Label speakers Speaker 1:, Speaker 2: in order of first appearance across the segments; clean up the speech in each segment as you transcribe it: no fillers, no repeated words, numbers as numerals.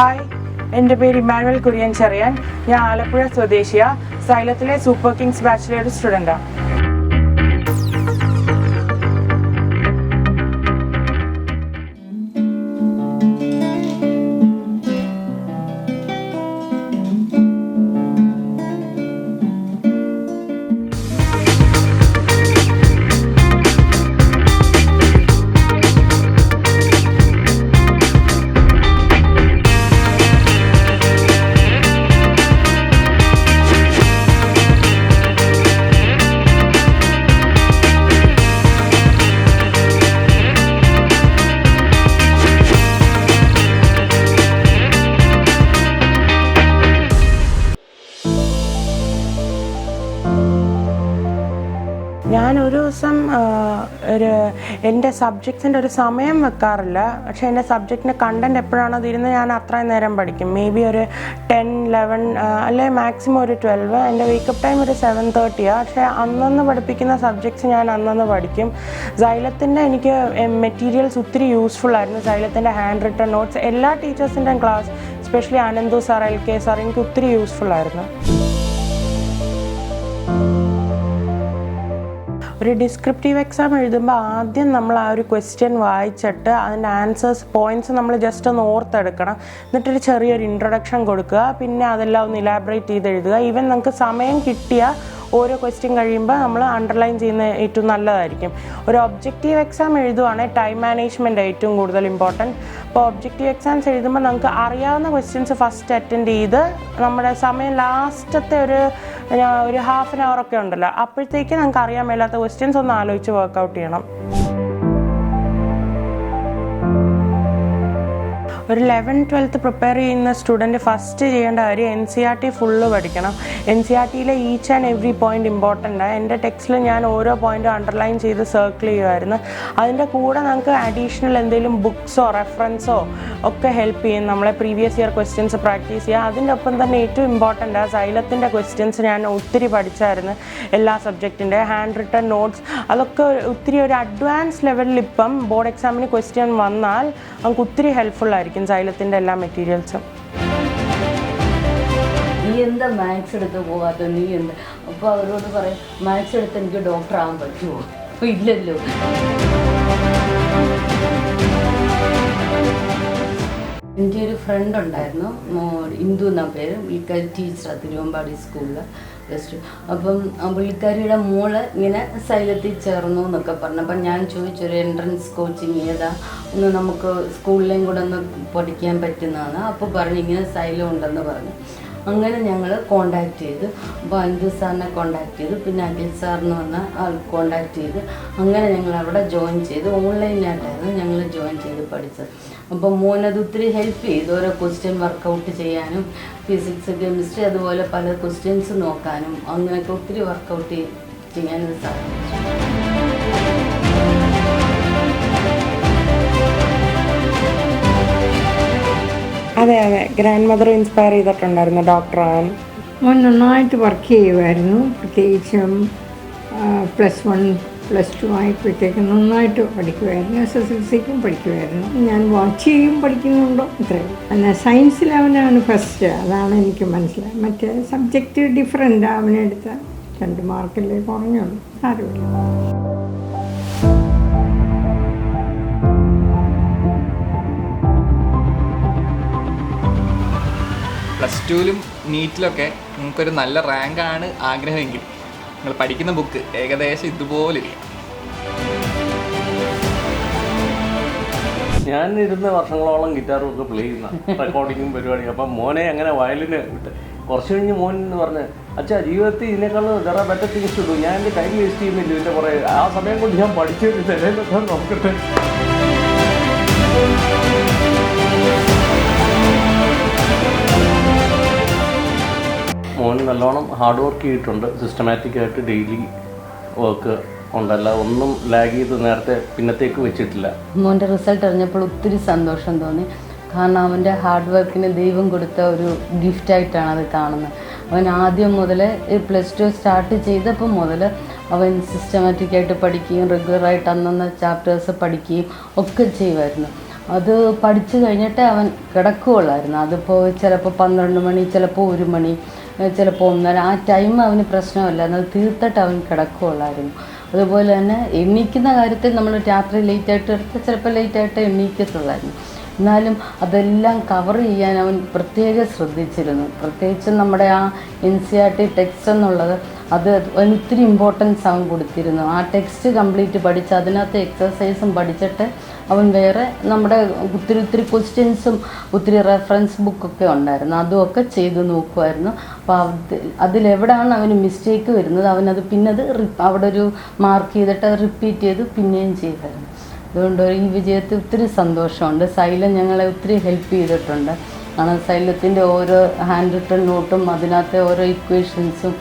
Speaker 1: Hi, എൻ്റെ പേര് Emmanuel Kurian. ഞാൻ ആലപ്പുഴ സ്വദേശിയാണ്. സൈലത്തിലെ സൂപ്പർ കിങ്സ് ബാച്ചിലെ ഒരു സ്റ്റുഡൻ്റാണ്. ഞാനൊരു ദിവസം എൻ്റെ സബ്ജക്ട്സിൻ്റെ ഒരു സമയം വെക്കാറില്ല. പക്ഷേ എൻ്റെ സബ്ജക്റ്റിൻ്റെ കണ്ടൻറ്റ് എപ്പോഴാണോ തീരുന്നത് ഞാൻ അത്രയും നേരം പഠിക്കും. മേ ബി ഒരു 10, 11 അല്ലെങ്കിൽ മാക്സിമം ഒരു 12. എൻ്റെ വേക്കപ്പ് ടൈം ഒരു 7:30. പക്ഷേ അന്നന്ന് പഠിപ്പിക്കുന്ന സബ്ജക്ട്സ് ഞാൻ അന്നന്ന് പഠിക്കും. Xylem എനിക്ക് മെറ്റീരിയൽസ് ഒത്തിരി യൂസ്ഫുൾ ആയിരുന്നു. Xylem ഹാൻഡ് റിട്ടൺ നോട്ട്സ് എല്ലാ ടീച്ചേഴ്സിൻ്റെയും class, especially Ananthu sir, LK sir, എനിക്ക് ഒത്തിരി യൂസ്ഫുൾ ആയിരുന്നു. ഒരു ഡിസ്ക്രിപ്റ്റീവ് എക്സാം എഴുതുമ്പോൾ ആദ്യം നമ്മൾ ആ ഒരു ക്വസ്റ്റ്യൻ വായിച്ചിട്ട് അതിൻ്റെ ആൻസേഴ്സ് പോയിൻറ്റ്സ് നമ്മൾ ജസ്റ്റ് ഒന്ന് ഓർത്തെടുക്കണം. എന്നിട്ടൊരു ചെറിയൊരു ഇൻട്രൊഡക്ഷൻ കൊടുക്കുക. പിന്നെ അതെല്ലാം ഒന്ന് ഇലാബറേറ്റ് ചെയ്ത് എഴുതുക. ഈവൻ നമുക്ക് സമയം കിട്ടിയ ഓരോ ക്വസ്റ്റ്യൻ കഴിയുമ്പോൾ നമ്മൾ അണ്ടർലൈൻ ചെയ്യുന്ന ഏറ്റവും നല്ലതായിരിക്കും. ഒരു ഒബ്ജക്റ്റീവ് എക്സാം എഴുതുവാണെങ്കിൽ ടൈം മാനേജ്മെൻറ്റ് ഏറ്റവും കൂടുതൽ ഇമ്പോർട്ടൻറ്റ്. അപ്പോൾ ഒബ്ജക്റ്റീവ് എക്സാംസ് എഴുതുമ്പോൾ നമുക്ക് അറിയാവുന്ന ക്വസ്റ്റ്യൻസ് ഫസ്റ്റ് അറ്റൻഡ് ചെയ്ത് നമ്മുടെ സമയം ലാസ്റ്റത്തെ ഒരു ഹാഫ് ആൻ അവർ ഒക്കെ ഉണ്ടല്ലോ, അപ്പോഴത്തേക്ക് നമുക്ക് അറിയാൻ മേലാത്ത ക്വസ്റ്റ്യൻസ് ഒന്ന് ആലോചിച്ച് വർക്കൗട്ട് ചെയ്യണം. ഒരു 11th 12th പ്രിപ്പയർ ചെയ്യുന്ന സ്റ്റുഡൻറ്റ് ഫസ്റ്റ് ചെയ്യേണ്ട കാര്യം NCERT ഫുള്ള് പഠിക്കണം. NCERTയിലെ ഈച്ച് ആൻഡ് എവറി പോയിൻ്റ് ഇമ്പോർട്ടൻ്റാണ്. എൻ്റെ ടെക്സ്റ്റിൽ ഞാൻ ഓരോ പോയിൻറ്റും അണ്ടർലൈൻ ചെയ്ത് സർക്കിൾ ചെയ്യുമായിരുന്നു. അതിൻ്റെ കൂടെ നമുക്ക് അഡീഷണൽ എന്തെങ്കിലും ബുക്സോ റെഫറൻസോ ഒക്കെ ഹെൽപ്പ് ചെയ്യും നമ്മളെ പ്രീവിയസ് ഇയർ ക്വസ്റ്റ്യൻസ് പ്രാക്ടീസ് ചെയ്യുക. അതിൻ്റെ ഒപ്പം തന്നെ ഏറ്റവും ഇമ്പോർട്ടൻ്റ് Xylem ക്വസ്റ്റ്യൻസ് ഞാൻ ഒത്തിരി പഠിച്ചായിരുന്നു. എല്ലാ സബ്ജക്റ്റിൻ്റെ ഹാൻഡ് റിട്ടൺ നോട്ട്സ് അതൊക്കെ ഒത്തിരി ഒരു അഡ്വാൻസ് ലെവലിൽ ഇപ്പം ബോർഡ് എക്സാമിന് ക്വസ്റ്റ്യൻ വന്നാൽ നമുക്ക് ഒത്തിരി ഹെൽപ്ഫുൾ ആയിരിക്കും Xylem എല്ലാ മെറ്റീരിയൽസും.
Speaker 2: നീ എന്താ മാത്സ് എടുത്ത് പോകാത്ത, നീ എന്താ? അപ്പോൾ അവരോട് പറയും മാത്സ് എടുത്ത് എനിക്ക് ഡോക്ടർ ആകാൻ പറ്റുമോ? ഇല്ലല്ലോ. എൻ്റെ ഒരു ഫ്രണ്ട് ഉണ്ടായിരുന്നു, ഇന്ദു എന്നാ പേര്. പുള്ളിക്കാരി ടീച്ചറാണ് തിരുവമ്പാടി സ്കൂളിൽ +2. അപ്പം പുള്ളിക്കാരിയുടെ മോള് ഇങ്ങനെ സൈലത്തിൽ ചേർന്നു എന്നൊക്കെ പറഞ്ഞു. അപ്പം ഞാൻ ചോദിച്ചൊരു എൻട്രൻസ് കോച്ചിങ് ഏതാ, ഒന്ന് നമുക്ക് സ്കൂളിലേയും കൂടെ ഒന്ന് പഠിക്കാൻ പറ്റുന്നതാണ്. അപ്പോൾ പറഞ്ഞു ഇങ്ങനെ സൈലം ഉണ്ടെന്ന് പറഞ്ഞു. അങ്ങനെ ഞങ്ങൾ കോണ്ടാക്ട് ചെയ്തു. അപ്പോൾ അനന്തു സാറിനെ കോണ്ടാക്ട് ചെയ്തു, പിന്നെ അഖിൽ സാറിന് വന്ന ആൾ കോണ്ടാക്ട് ചെയ്ത് അങ്ങനെ ഞങ്ങൾ അവിടെ ജോയിൻ ചെയ്ത്. ഓൺലൈനായിട്ടായിരുന്നു ഞങ്ങൾ ജോയിൻ ചെയ്ത് പഠിച്ചത്. അപ്പോൾ മോനത് ഒത്തിരി ഹെൽപ്പ് ചെയ്തു. ഓരോ ക്വസ്റ്റ്യൻ വർക്കൗട്ട് ചെയ്യാനും ഫിസിക്സ്, കെമിസ്ട്രി അതുപോലെ പല ക്വസ്റ്റ്യൻസ് നോക്കാനും അങ്ങനെയൊക്കെ ഒത്തിരി വർക്കൗട്ട് ചെയ്യാനും സാധിച്ചു.
Speaker 1: അതെ, ഗ്രാൻഡ് മദർ ഇൻസ്പയർ ചെയ്തിട്ടുണ്ടായിരുന്നു ഡോക്ടറാണ്.
Speaker 3: മോൻ നന്നായിട്ട് വർക്ക് ചെയ്യുമായിരുന്നു. പ്രത്യേകിച്ചും +1 +2 ആയപ്പോഴത്തേക്കും നന്നായിട്ട് പഠിക്കുമായിരുന്നു. SSLCക്കും പഠിക്കുമായിരുന്നു. ഞാൻ വാച്ച് ചെയ്യും പഠിക്കുന്നുണ്ടോ ഇത്രയും. എന്നാൽ സയൻസിൽ അവനാണ് ഫസ്റ്റ്, അതാണ് എനിക്ക് മനസ്സിലായത്. മറ്റേ സബ്ജക്റ്റ് ഡിഫറൻ്റ്, അവനെടുത്ത 2 മാർക്കല്ലേ കുറഞ്ഞുള്ളൂ. സാരമില്ല.
Speaker 4: +2ലും നീറ്റിലൊക്കെ നിങ്ങൾക്കൊരു നല്ല റാങ്കാണ് ആഗ്രഹമെങ്കിൽ നിങ്ങൾ പഠിക്കുന്ന ബുക്ക് ഏകദേശം ഇതുപോലെ ഇരിക്കും.
Speaker 5: ഞാൻ ഇരുന്ന വർഷങ്ങളോളം ഗിറ്റാറൊക്കെ പ്ലേ ചെയ്യുന്ന റെക്കോർഡിങ്ങും പരിപാടിയും. അപ്പം മോനെ അങ്ങനെ വയലിന് വിട്ട് കുറച്ച് കഴിഞ്ഞ് മോൻ എന്ന് പറഞ്ഞ് അച്ഛാ ജീവിതത്തിൽ ഇതിനേക്കാളും വേറെ ബെറ്റർ തിങ്സ് ടു ഡു, ഞാൻ എൻ്റെ ടൈം വേസ്റ്റ് ചെയ്യുന്നില്ല ഇതിൻ്റെ കുറേ ആ സമയം കൊണ്ട് ഞാൻ പഠിച്ചൊരു നിലയിലൊക്കെ നോക്കട്ടെ. മോൻ നല്ലോണം ഹാർഡ് വർക്ക് ചെയ്തിട്ടുണ്ട്. സിസ്റ്റമാറ്റിക്കായിട്ട് ഡെയിലി വർക്ക് ഉണ്ടല്ല, ഒന്നും ലാഗ് ചെയ്ത് നേരത്തെ പിന്നത്തേക്ക് വെച്ചിട്ടില്ല.
Speaker 2: മോൻ്റെ റിസൾട്ട് അറിഞ്ഞപ്പോൾ ഒത്തിരി സന്തോഷം തോന്നി. കാരണം അവൻ്റെ ഹാർഡ് വർക്കിന് ദൈവം കൊടുത്ത ഒരു ഗിഫ്റ്റായിട്ടാണ് അത് കാണുന്നത്. അവൻ ആദ്യം മുതൽ +2 സ്റ്റാർട്ട് ചെയ്തപ്പോൾ മുതൽ അവൻ സിസ്റ്റമാറ്റിക്കായിട്ട് പഠിക്കുകയും റെഗുലറായിട്ട് അന്നന്ന് ചാപ്റ്റേഴ്സ് പഠിക്കുകയും ഒക്കെ ചെയ്യുമായിരുന്നു. അത് പഠിച്ചു കഴിഞ്ഞിട്ട് അവൻ കിടക്കുകയുള്ളായിരുന്നു. അതിപ്പോൾ ചിലപ്പോൾ 12 മണി, ചിലപ്പോൾ 1 മണി, ചിലപ്പോൾ 1:30. ആ ടൈം അവന് പ്രശ്നമല്ല, അത് തീർത്തിട്ട് അവൻ കിടക്കുകയുള്ളായിരുന്നു. അതുപോലെ തന്നെ എണീക്കുന്ന കാര്യത്തിൽ നമ്മൾ രാത്രി ലേറ്റായിട്ട് എടുത്ത് ചിലപ്പോൾ ലേറ്റായിട്ട് എണീക്കത്തുള്ളായിരുന്നു. എന്നാലും അതെല്ലാം കവർ ചെയ്യാൻ അവൻ പ്രത്യേകം ശ്രദ്ധിച്ചിരുന്നു. പ്രത്യേകിച്ച് നമ്മുടെ ആ NCERT ടെക്സ്റ്റ് എന്നുള്ളത് അത് ഒത്തിരി ഇമ്പോർട്ടൻസ് അവൻ കൊടുത്തിരുന്നു. ആ ടെക്സ്റ്റ് കംപ്ലീറ്റ് പഠിച്ച് അതിനകത്ത് എക്സസൈസും പഠിച്ചിട്ട് അവൻ വേറെ നമ്മുടെ ഒത്തിരി ക്വസ്റ്റ്യൻസും ഒത്തിരി റെഫറൻസ് ബുക്കൊക്കെ ഉണ്ടായിരുന്നു, അതുമൊക്കെ ചെയ്ത് നോക്കുമായിരുന്നു. അപ്പോൾ അതിലെവിടെയാണ് അവന് മിസ്റ്റേക്ക് വരുന്നത് അവനത് പിന്നത് അവിടെ ഒരു മാർക്ക് ചെയ്തിട്ട് അത് റിപ്പീറ്റ് ചെയ്ത് പിന്നെയും ചെയ്തായിരുന്നു. അതുകൊണ്ട് ഈ വിജയത്തിൽ ഒത്തിരി സന്തോഷമുണ്ട്. Xylem ഞങ്ങളെ ഒത്തിരി ഹെൽപ്പ് ചെയ്തിട്ടുണ്ട്. കാരണം Xylemത്തിൻ്റെ ഓരോ ഹാൻഡ് റിട്ടൺ നോട്ടും അതിനകത്തെ ഓരോ ഇക്വേഷൻസും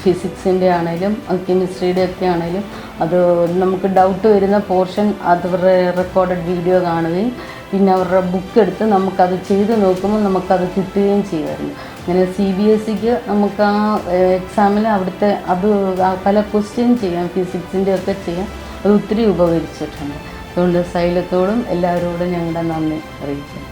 Speaker 2: ഫിസിക്സിൻ്റെ ആണെങ്കിലും കെമിസ്ട്രിയുടെ ഒക്കെ ആണെങ്കിലും അത് നമുക്ക് ഡൗട്ട് വരുന്ന പോർഷൻ അവരുടെ റെക്കോർഡഡ് വീഡിയോ കാണുകയും പിന്നെ അവരുടെ ബുക്ക് എടുത്ത് നമുക്കത് ചെയ്ത് നോക്കുമ്പോൾ നമുക്കത് കിട്ടുകയും ചെയ്യുമായിരുന്നു. അങ്ങനെ CBSEക്ക് നമുക്ക് ആ എക്സാമിൽ അവിടുത്തെ അത് പല ക്വസ്റ്റ്യൻ ചെയ്യാം, ഫിസിക്സിൻ്റെ ഒക്കെ ചെയ്യാം. അത് ഒത്തിരി ഉപകരിച്ചിട്ടുണ്ട്. അതുകൊണ്ട് Xylemത്തോടും എല്ലാവരോടും ഞങ്ങളുടെ നന്ദി അറിയിക്കുന്നു.